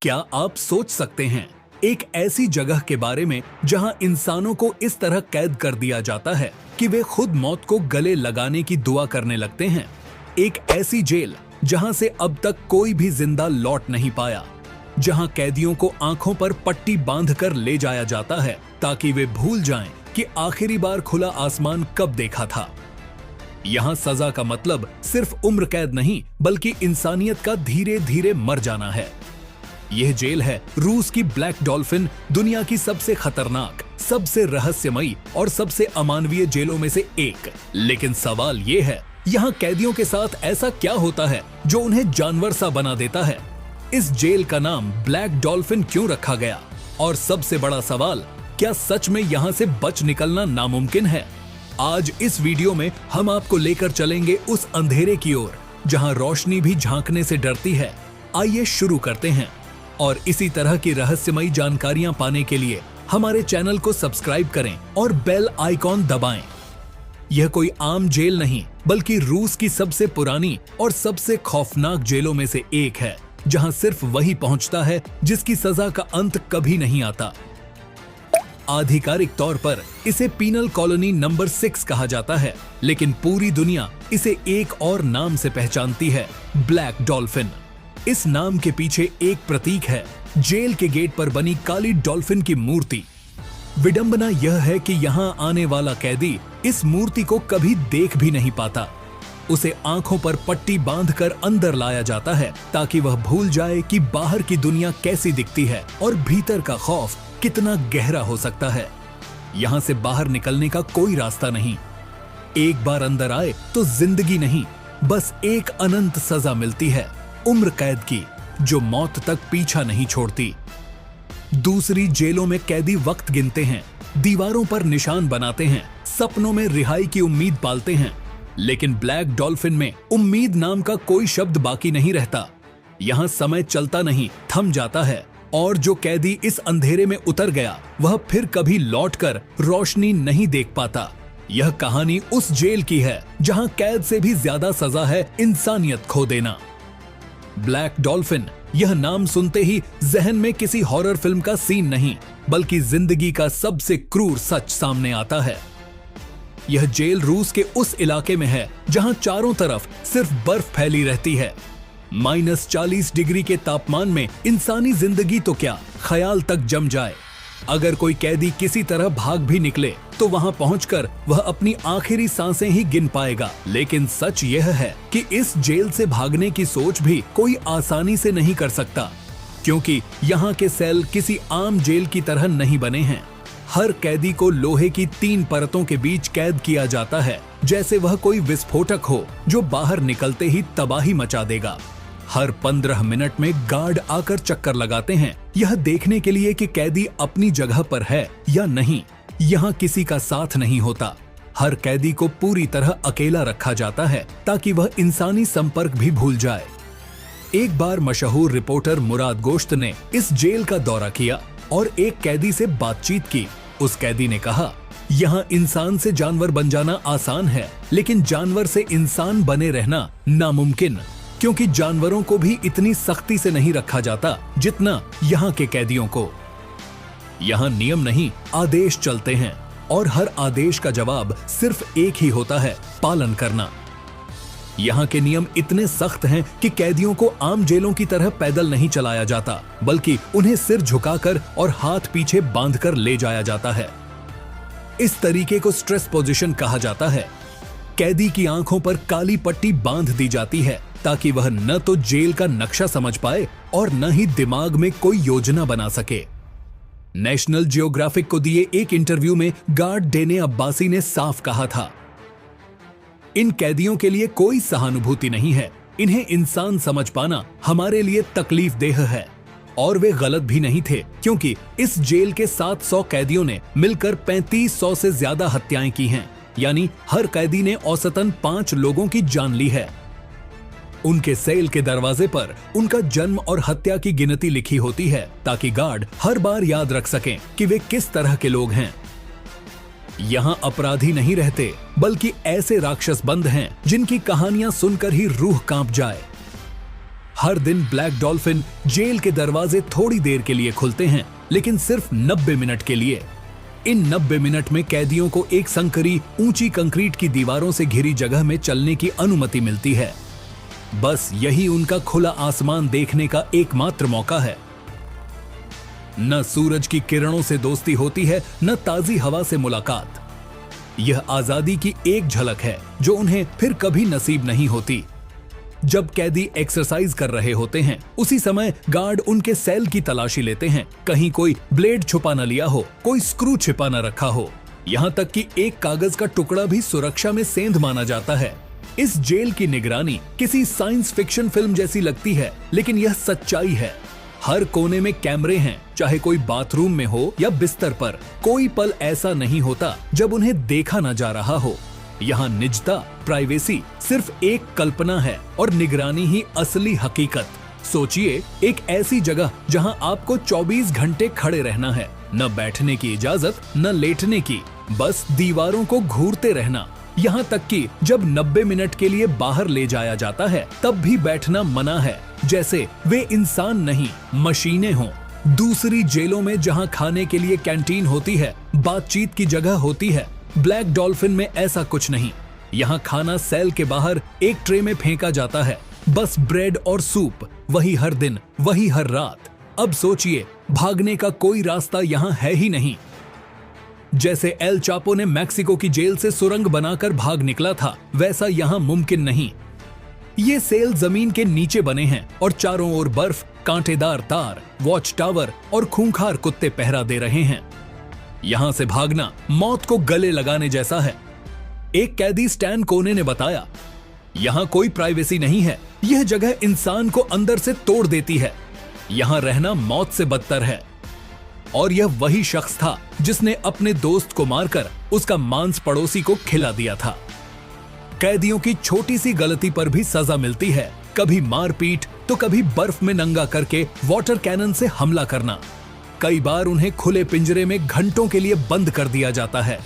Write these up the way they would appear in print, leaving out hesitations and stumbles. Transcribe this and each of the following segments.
क्या आप सोच सकते हैं एक ऐसी जगह के बारे में जहां इंसानों को इस तरह कैद कर दिया जाता है कि वे खुद मौत को गले लगाने की दुआ करने लगते हैं। एक ऐसी जेल जहां से अब तक कोई भी जिंदा लौट नहीं पाया, जहां कैदियों को आंखों पर पट्टी बांधकर ले जाया जाता है ताकि वे भूल जाएं कि आखिरी बार खुला आसमान कब देखा था। यहां सजा का मतलब सिर्फ उम्र कैद नहीं बल्कि इंसानियत का धीरे धीरे मर जाना है। यह जेल है रूस की ब्लैक डॉल्फिन, दुनिया की सबसे खतरनाक, सबसे रहस्यमयी और सबसे अमानवीय जेलों में से एक। लेकिन सवाल यह है, यहाँ कैदियों के साथ ऐसा क्या होता है जो उन्हें जानवर सा बना देता है? इस जेल का नाम ब्लैक डॉल्फिन क्यों रखा गया? और सबसे बड़ा सवाल, क्या सच में यहाँ से बच निकलना नामुमकिन है? आज इस वीडियो में हम आपको लेकर चलेंगे उस अंधेरे की ओर जहां रोशनी भी झांकने से डरती है। आइए शुरू करते हैं। और इसी तरह की रहस्यमयी जानकारियां पाने के लिए हमारे चैनल को सब्सक्राइब करें और बेल आइकॉन दबाएं। यह कोई आम जेल नहीं बल्कि रूस की सबसे पुरानी और सबसे खौफनाक जेलों में से एक है, जहां सिर्फ वही पहुंचता है जिसकी सजा का अंत कभी नहीं आता। आधिकारिक तौर पर इसे पीनल कॉलोनी नंबर 6 कहा जाता है, लेकिन पूरी दुनिया इसे एक और नाम से पहचानती है, ब्लैक डॉल्फिन। इस नाम के पीछे एक प्रतीक है, जेल के गेट पर बनी काली डॉल्फिन की मूर्ति। विडंबना यह है कि यहाँ आने वाला कैदी इस मूर्ति को कभी देख भी नहीं पाता। उसे आंखों पर पट्टी बांधकर अंदर लाया जाता है ताकि वह भूल जाए कि बाहर की दुनिया कैसी दिखती है और भीतर का खौफ कितना गहरा हो सकता है। यहाँ से बाहर निकलने का कोई रास्ता नहीं। एक बार अंदर आए तो जिंदगी नहीं, बस एक अनंत सजा मिलती है, उम्र कैद की, जो मौत तक पीछा नहीं छोड़ती। दूसरी जेलों में कैदी वक्त गिनते हैं, दीवारों पर निशान बनाते हैं, सपनों में रिहाई की उम्मीद पालते हैं, लेकिन ब्लैक डॉल्फिन में उम्मीद नाम का कोई शब्द बाकी नहीं रहता। यहाँ समय चलता नहीं, थम जाता है, और जो कैदी इस अंधेरे में उतर गया वह फिर कभी लौटकर रोशनी नहीं देख पाता। यह कहानी उस जेल की है जहां कैद से भी ज्यादा सजा है इंसानियत खो देना। ब्लैक डॉल्फिन, यह नाम सुनते ही जहन में किसी हॉरर फिल्म का सीन नहीं बल्कि जिंदगी का सबसे क्रूर सच सामने आता है। यह जेल रूस के उस इलाके में है जहां चारों तरफ सिर्फ बर्फ फैली रहती है। -40 डिग्री के तापमान में इंसानी जिंदगी तो क्या, ख्याल तक जम जाए। अगर कोई कैदी किसी तरह भाग भी निकले तो वहां पहुंचकर वह अपनी आखिरी सांसें ही गिन पाएगा। लेकिन सच यह है कि इस जेल से भागने की सोच भी कोई आसानी से नहीं कर सकता, क्योंकि यहाँ के सेल किसी आम जेल की तरह नहीं बने हैं। हर कैदी को लोहे की 3 परतों के बीच कैद किया जाता है, जैसे वह कोई विस्फोटक हो जो बाहर निकलते ही तबाही मचा देगा। हर 15 मिनट में गार्ड आकर चक्कर लगाते हैं, यह देखने के लिए कि कैदी अपनी जगह पर है या नहीं। यहाँ किसी का साथ नहीं होता। हर कैदी को पूरी तरह अकेला रखा जाता है ताकि वह इंसानी संपर्क भी भूल जाए। एक बार मशहूर रिपोर्टर मुराद गोश्त ने इस जेल का दौरा किया और एक कैदी से बातचीत की। उस कैदी ने कहा, यहाँ इंसान से जानवर बन जाना आसान है, लेकिन जानवर से इंसान बने रहना नामुमकिन, क्योंकि जानवरों को भी इतनी सख्ती से नहीं रखा जाता जितना यहाँ के कैदियों को। यहाँ नियम नहीं, आदेश चलते हैं, और हर आदेश का जवाब सिर्फ एक ही होता है, पालन करना। यहाँ के नियम इतने सख्त हैं कि कैदियों को आम जेलों की तरह पैदल नहीं चलाया जाता, बल्कि उन्हें सिर झुकाकर और हाथ पीछे बांधकर ले जाया जाता है। इस तरीके को स्ट्रेस पोजीशन कहा जाता है। कैदी की आंखों पर काली पट्टी बांध दी जाती है ताकि वह न तो जेल का नक्शा समझ पाए और न ही दिमाग में कोई योजना बना सके। नेशनल जियोग्राफिक को दिए एक इंटरव्यू में गार्ड डेने अब्बासी ने साफ कहा था, इन कैदियों के लिए कोई सहानुभूति नहीं है, इन्हें इंसान समझ पाना हमारे लिए तकलीफ देह है। और वे गलत भी नहीं थे, क्योंकि इस जेल के 700 कैदियों ने मिलकर 3500 से ज्यादा हत्याएं की हैं, यानी हर कैदी ने औसतन 5 लोगों की जान ली है। उनके सेल के दरवाजे पर उनका जन्म और हत्या की गिनती लिखी होती है ताकि गार्ड हर बार याद रख सकें कि वे किस तरह के लोग हैं। यहाँ अपराधी नहीं रहते, बल्कि ऐसे राक्षस बंद हैं जिनकी कहानियां सुनकर ही रूह कांप जाए। हर दिन ब्लैक डॉल्फिन जेल के दरवाजे थोड़ी देर के लिए खुलते हैं, लेकिन सिर्फ 90 मिनट के लिए। इन 90 मिनट में कैदियों को एक संकरी ऊंची कंक्रीट की दीवारों से घिरी जगह में चलने की अनुमति मिलती है। बस यही उनका खुला आसमान देखने का एकमात्र मौका है। न सूरज की किरणों से दोस्ती होती है, न ताजी हवा से मुलाकात। यह आजादी की एक झलक है जो उन्हें फिर कभी नसीब नहीं होती। जब कैदी एक्सरसाइज कर रहे होते हैं, उसी समय गार्ड उनके सेल की तलाशी लेते हैं। कहीं कोई ब्लेड छुपा न लिया हो, कोई स्क्रू छिपा न रखा हो, यहाँ तक कि एक कागज का टुकड़ा भी सुरक्षा में सेंध माना जाता है। इस जेल की निगरानी किसी साइंस फिक्शन फिल्म जैसी लगती है, लेकिन यह सच्चाई है। हर कोने में कैमरे हैं, चाहे कोई बाथरूम में हो या बिस्तर पर। कोई पल ऐसा नहीं होता जब उन्हें देखा न जा रहा हो। यहाँ निजता, प्राइवेसी सिर्फ एक कल्पना है और निगरानी ही असली हकीकत। सोचिए, एक ऐसी जगह जहां आपको 24 घंटे खड़े रहना है, न बैठने की इजाजत, न लेटने की, बस दीवारों को घूरते रहना। यहाँ तक कि जब 90 मिनट के लिए बाहर ले जाया जाता है, तब भी बैठना मना है, जैसे वे इंसान नहीं, मशीनें हों। दूसरी जेलों में जहां खाने के लिए कैंटीन होती है, बातचीत की जगह होती है, ब्लैक डॉल्फिन में ऐसा कुछ नहीं। यहाँ खाना सेल के बाहर एक ट्रे में फेंका जाता है, बस ब्रेड और सूप, वही हर दिन, वही हर रात। अब सोचिए, भागने का कोई रास्ता यहाँ है ही नहीं। जैसे एल चापो ने मैक्सिको की जेल से सुरंग बनाकर भाग निकला था, वैसा यहाँ मुमकिन नहीं। ये सेल जमीन के नीचे बने हैं और चारों ओर बर्फ, कांटेदार तार, वॉच टावर और खूंखार कुत्ते पहरा दे रहे हैं। यहां से भागना मौत को गले लगाने जैसा है। एक कैदी स्टैन कोने ने बताया, यहां कोई प्राइवेसी नहीं है, यह जगह इंसान को अंदर से तोड़ देती है। यहां रहना मौत से बदतर है। और यह वही शख्स था जिसने अपने दोस्त को मारकर उसका मांस पड़ोसी को खिला दिया था। कैदियों की छोटी सी गलती पर भी सजा मिलती है, कभी मारपीट तो कभी बर्फ में नंगा करके वाटर कैनन से हमला करना। कई बार उन्हें खुले पिंजरे में घंटों के लिए बंद कर दिया जाता है।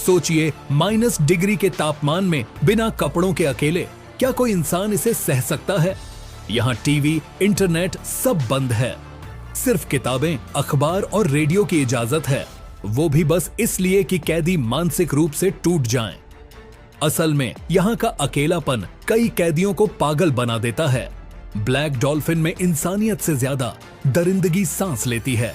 सोचिए, -डिग्री के तापमान में बिना कपड़ों के अकेले, क्या कोई इंसान इसे सह सकता है? यहाँ टीवी, इंटरनेट सब बंद है। सिर्फ किताबें, अखबार और रेडियो की इजाजत है, वो भी बस इसलिए कि कैदी मानसिक रूप से टूट जाएं। असल में यहाँ का अकेलापन कई कैदियों को पागल बना देता है। ब्लैक डॉल्फिन में इंसानियत से ज्यादा दरिंदगी सांस लेती है।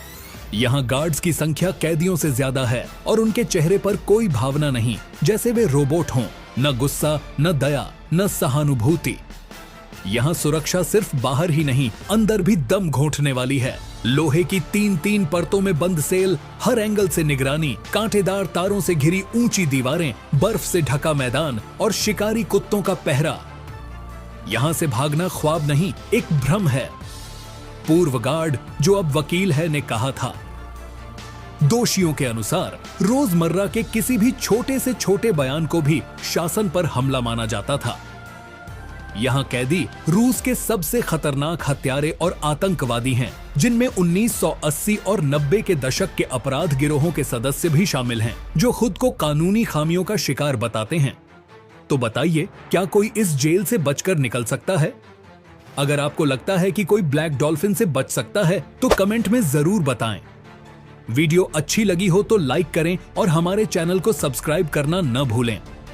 यहाँ गार्ड्स की संख्या कैदियों से ज्यादा है और उनके चेहरे पर कोई भावना नहीं, जैसे वे रोबोट हों। न गुस्सा, न दया, न सहानुभूति। यहाँ सुरक्षा सिर्फ बाहर ही नहीं, अंदर भी दम घोंटने वाली है। लोहे की 3-3 परतों में बंद सेल, हर एंगल से निगरानी, कांटेदार तारों से घिरी ऊंची दीवारें, बर्फ से ढका मैदान और शिकारी कुत्तों का पहरा। यहां से भागना ख्वाब नहीं, एक भ्रम है। पूर्व गार्ड, जो अब वकील है, ने कहा था, दोषियों के अनुसार रोजमर्रा के किसी भी छोटे से छोटे बयान को भी शासन पर हमला माना जाता था। यहाँ कैदी रूस के सबसे खतरनाक हत्यारे और आतंकवादी हैं, जिनमें 1980 और 90 के दशक के अपराध गिरोहों के सदस्य भी शामिल हैं, जो खुद को कानूनी खामियों का शिकार बताते हैं। तो बताइए, क्या कोई इस जेल से बचकर निकल सकता है? अगर आपको लगता है कि कोई ब्लैक डॉल्फिन से बच सकता है, तो कमेंट में जरूर बताएं। वीडियो अच्छी लगी हो तो लाइक करें और हमारे चैनल को सब्सक्राइब करना न भूलें।